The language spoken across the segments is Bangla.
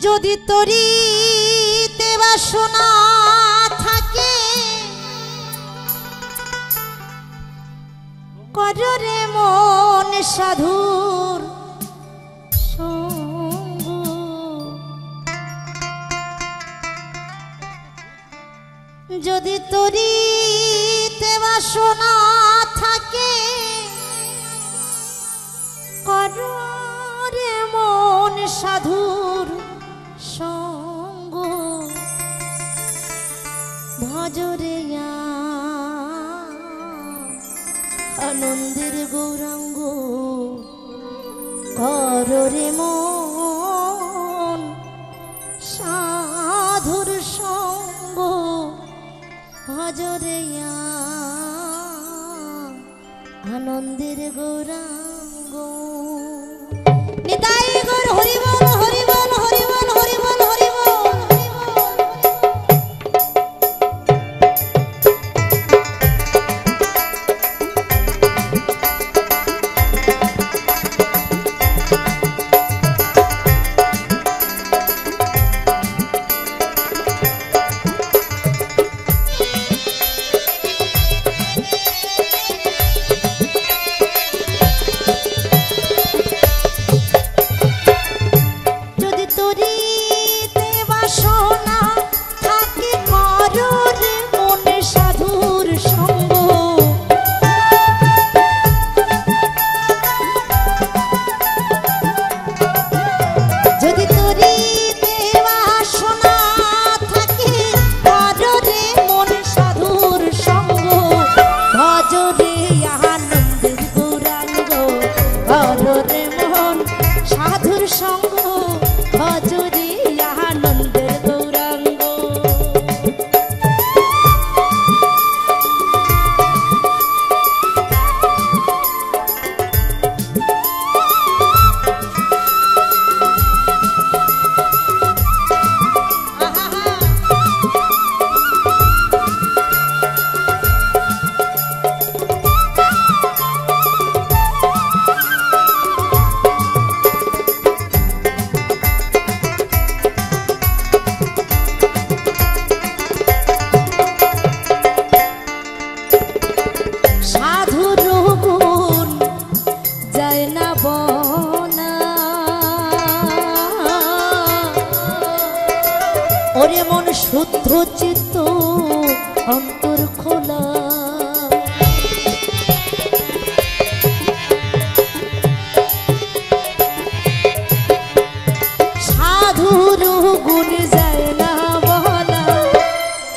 যদি তরিতে বাসনা থাকে কররে মন সাধুর সঙ্গ। যদি তরিতে বাসনা থাকে কররে মন সাধুর সঙ্গ। ভজরে আনন্দের গৌরাঙ্গ কররে মন সাধুর সঙ্গ। ভজরে আনন্দের গৌরাঙ্গ। নিতাই গৌর হরি বল হরি বল হরি বল হরি বল হরি বল। ওরে মন শুদ্ধ চিত্ত অন্তর খোলা। সাধুর গুণ যায় না বলা,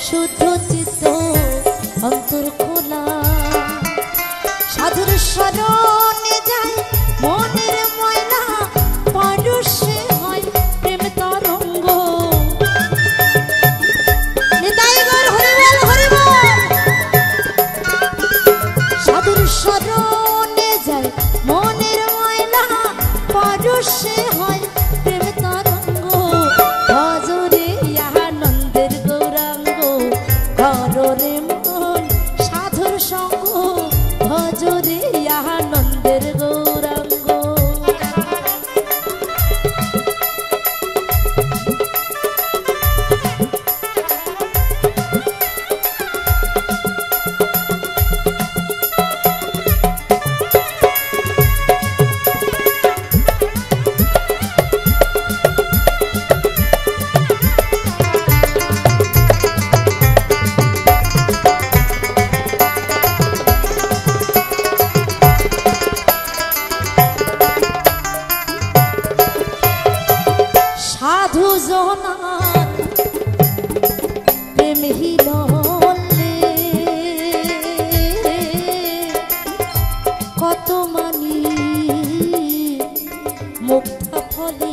শুদ্ধ চিত্ত অন্তর খোলা। সাধুর শরণে যায় মনের ময়লা, পরশে হয় প্রেম তরঙ্গ। সাধুর শরণে যায় মনের ময়লা, পরশে হয় প্রেম তরঙ্গ। ভজরে আনন্দের গৌরাঙ্গ কররে মন সাধুর সঙ্গ। ভজরে আনন্দের গৌরাঙ্গ। সাধু জনার প্রেম হিললে কত মানি মুক্তা ফলে।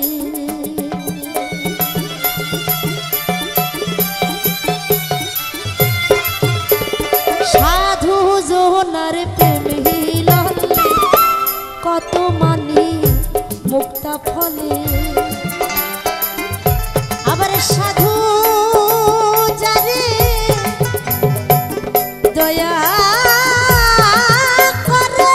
সাধু জনার প্রেম হিললে কত মানি মুক্তা ফলে। আবার সাধু যারে দয়া করে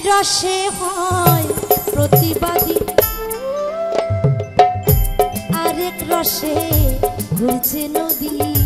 রসে হয় প্রতিবাদী, আরেক রসে ঘুরছে নদী।